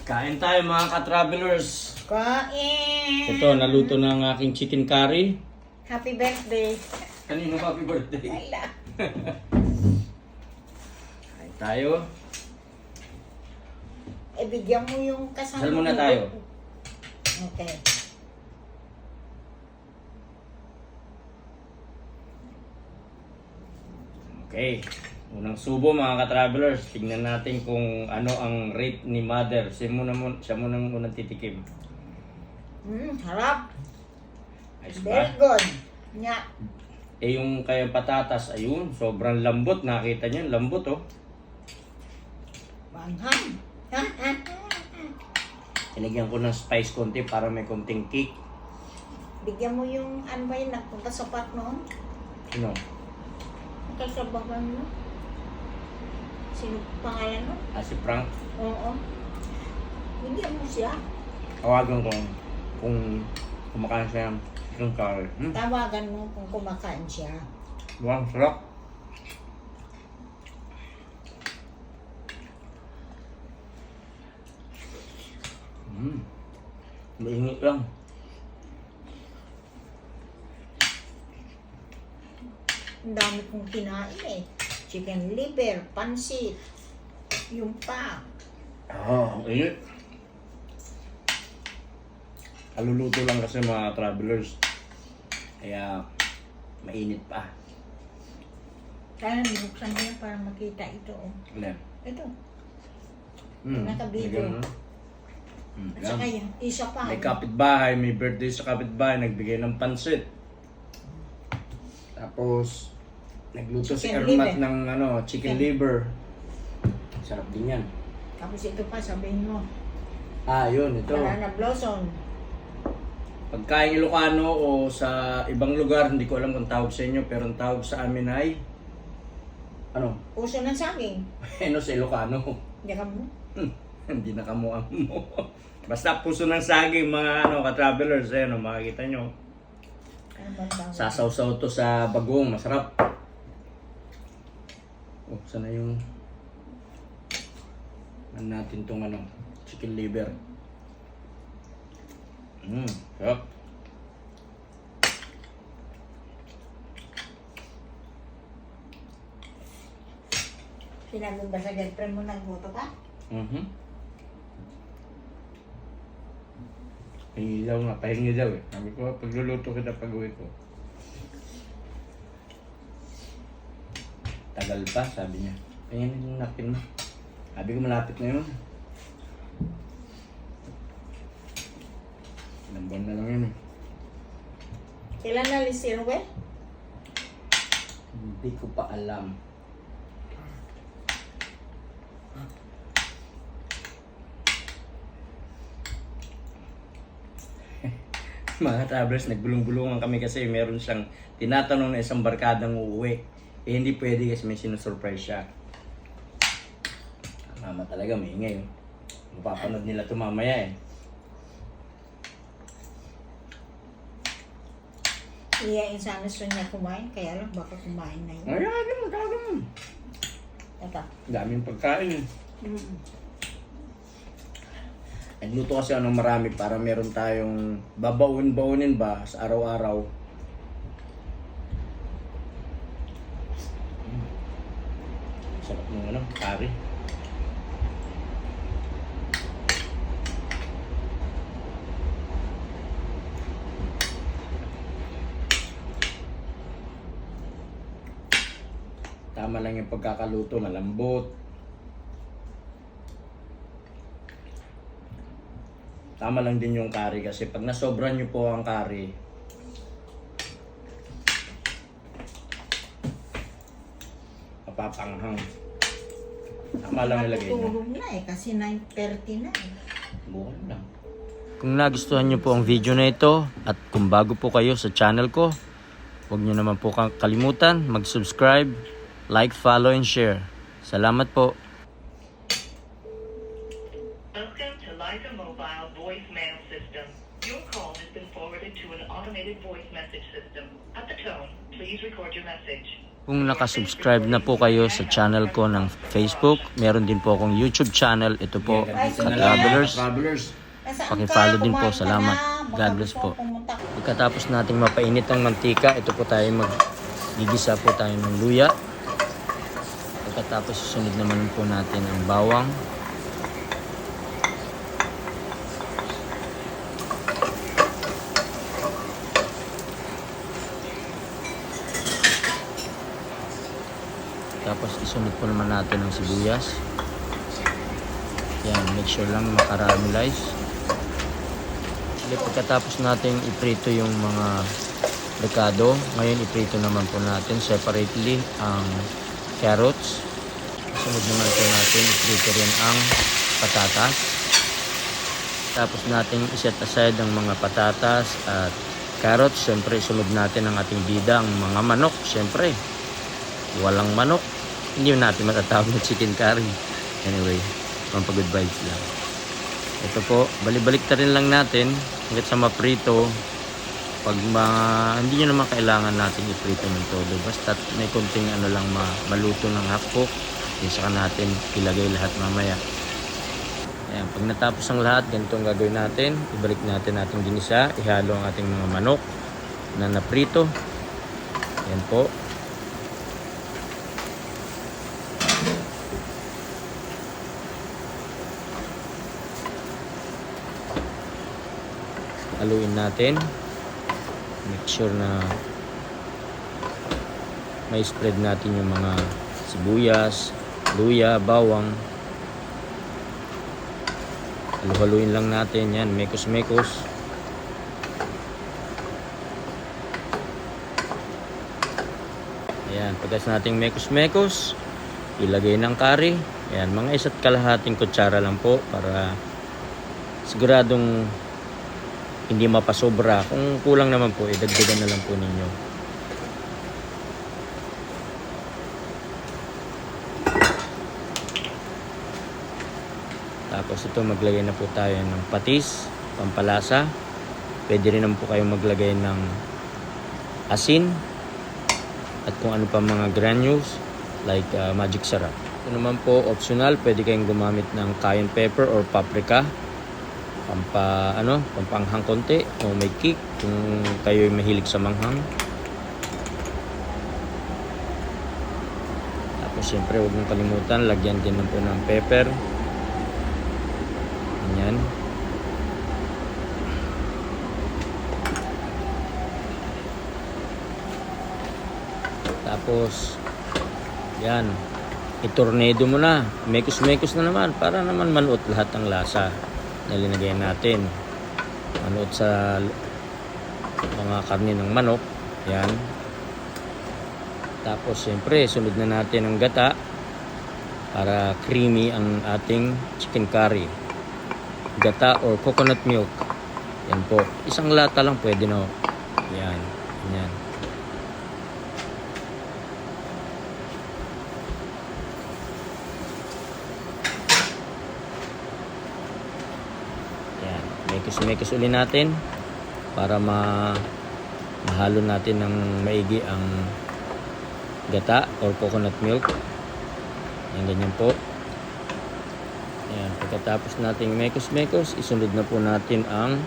Kain tayo mga ka-travelers. Kain! Ito, naluto na ang aking chicken curry. Happy birthday! Kanino happy birthday? Wala. Kain tayo. Bigyan mo yung kasama. Sal muna tayo. Okay. Okay. Unang subo mga ka-travelers. Tingnan natin kung ano ang rate ni Mother. Siya muna unang titikim. Harap. Ayos Very ba? good. Nya. Eh yung kaya patatas, ayun, sobrang lambot. Nakita niyo, lambot oh. Manghang. Tinigyan ko ng spice konti para may konting kick. Bigyan mo yung ano ba yun, nagpunta sa park noon? Ano? Kasabakan mo. Sino pangalan mo? Si Frank. Oo. Bigyan mo siya. Tawagan ko kung kumakain siya ng chicken curry. Tawagan mo kung kumakain siya. Wow, sarap. Mainit lang. Ang dami kong kinain eh. Chicken liver, pansit, yung pa. Ang init. Kaluluto lang kasi mga travelers. Kaya mainit pa. Kaya nabuksan niya para makita ito. Oh. Alam. Ito. Nakabidyo. At saka yung isa pa. May kapitbahay, may birthday sa kapitbahay, nagbigay ng pansit. Tapos, nagluto si Chicken Ermat liver. ng chicken liver. Sarap din yan. Tapos ito pa, sabihin mo. Yun, ito. Banana blossom. Pagkain Ilocano o sa ibang lugar, hindi ko alam kung tawag sa inyo, pero ang tawag sa amin ay, Puso ng saging. sa Ilocano. Hindi ka mo. Hindi na kamuang mo. Basta puso ng saging mga ka-travelers, makikita nyo. Ano ba tawag? Sasaw-saw to sa bagong, masarap. Sana yung natin tong chicken liver. Sarap. Sinabi ba sa girlfriend mo nagboto ka? Pahingi daw nga, pahingi daw eh. Sabi ko, pagluluto kita pag-uwi ko. Tagal pa, sabi niya. Ayan yung napkin mo. Sabi ko, malapit na yun. Ilang buwan na lang yun eh. Kailan na lisirwe? Hindi ko pa alam. Mga travelers, nagbulong-bulungan kami kasi meron siyang tinatanong na isang barkadang uuwi. Eh hindi pwede kasi may sinusurprise siya. Mama talaga may ingay. Mapapanood nila ito mamaya eh. Iyain sana gusto niya kumain, kaya lang baka kumain na yun. Ay, agam. Ito. Daming pagkain eh. Nagluto kasi ng marami para meron tayong babaon-baonin ba sa araw-araw. Sarap ng curry. Tama lang yung pagkakaluto, malambot. Tama lang din yung curry kasi pag nasobran nyo po ang curry, mapapanghang. Tama lang ilagay nyo. Matutulog na eh, kasi 9:30 na eh. Bukan lang. Kung nagustuhan nyo po ang video na ito at kung bago po kayo sa channel ko, huwag nyo naman po kalimutan mag-subscribe, like, follow, and share. Salamat po. Welcome to Liza Mobile voicemail system. Your call has been forwarded to an automated voice message system. At the tone, please record your message. Kung nakasubscribe na po kayo sa channel ko ng Facebook, meron din po akong YouTube channel. Ito po, Travelers. Nasaan Paki-follow ka? din po. Kumain ka Salamat. na. God Baka bless gusto po. kong pumunta. Pagkatapos nating mapainit ang mantika, ito po tayo gigisa po tayo ng luya. Pagkatapos susunod naman po natin ang bawang. Tapos isunod po naman natin ang sibuyas. Yan, make sure lang makaramelize. Pagkatapos natin iprito yung mga rekado, ngayon iprito naman po natin separately ang carrots. Sunod naman po natin iprito rin ang patatas. Tapos natin iset aside ang mga patatas at carrots. Siyempre sunod natin ang ating bida, ang mga manok. Siyempre walang manok, hindi natin matatawag na chicken curry. Anyway, pampag-good vibes lang. Ito po, balik-balik ta rin lang natin hanggat sa maprito. Pag hindi nyo naman kailangan natin iprito ng todo, basta may konting lang maluto ng half cook, yung saka natin ilagay lahat mamaya. Ayan, pag natapos ang lahat, ganito ang gagawin natin. Ibalik natin ating ginisa, ihalo ang ating mga manok na naprito. Ayan po. Haluin natin. Make sure na may spread natin yung mga sibuyas, luya, bawang. Halu-haluin lang natin yan, mekos-mekos. Ayan, pagkas nating mekos-mekos, ilagay ng curry. Ayan, mga 1.5 kutsara lang po para siguradong hindi mapasobra. Kung kulang naman po, idagdagan na lang po ninyo. Tapos ito, maglagay na po tayo ng patis, pampalasa. Pwede rin naman po kayo maglagay ng asin at kung ano pa mga granules like magic sarap. Ito naman po optional, pwede kayong gumamit ng cayenne pepper or paprika. Pampanghang konti o may kick kung kayo mahilig sa manghang. Tapos syempre huwag mong kalimutan, lagyan din po ng pepper. Ganyan. Tapos yan, itornado mo na, mekos-mekos na naman para naman manuot lahat ng lasa na linagay natin. Manuot sa mga karne ng manok. Yan. Tapos siyempre sunod na natin ang gata para creamy ang ating chicken curry. Gata or coconut milk. Yan po. Isang lata lang pwede na. Yan. Yan. Mekos uli natin para mahalo natin ng maigi ang gata or coconut milk. Yan, ganyan po. Yan, pagkatapos nating mekos, isunod na po natin ang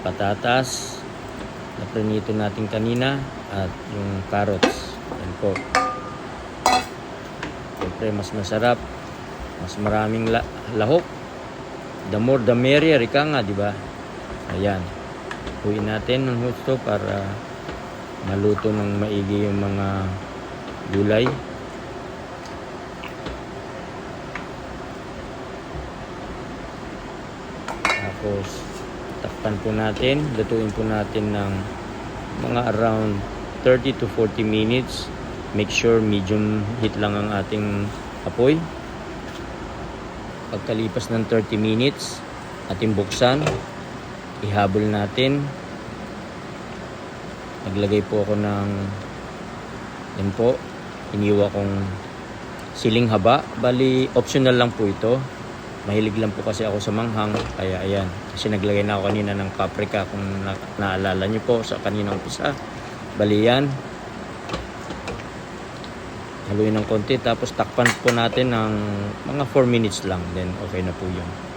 patatas na prinito natin kanina at yung carrots. Yan po. Siyempre mas masarap, mas maraming lahok. The more the merrier, ika nga, di ba? Ayan. Huwin natin ng husto para maluto ng maigi yung mga gulay. Tapos, takpan po natin. Lutuin po natin ng mga around 30 to 40 minutes. Make sure medium heat lang ang ating apoy. Pagkalipas ng 30 minutes, ating buksan, ihabol natin. Naglagay po ako ng yan po, iniwa kong siling haba. Bali, optional lang po ito. Mahilig lang po kasi ako sa manghang, kaya ayan. Kasi naglagay na ako kanina ng paprika kung naalala nyo po sa kaninang umpisa. Bali yan. haluin ng konti tapos takpan po natin ng mga 4 minutes lang, then okay na po yun.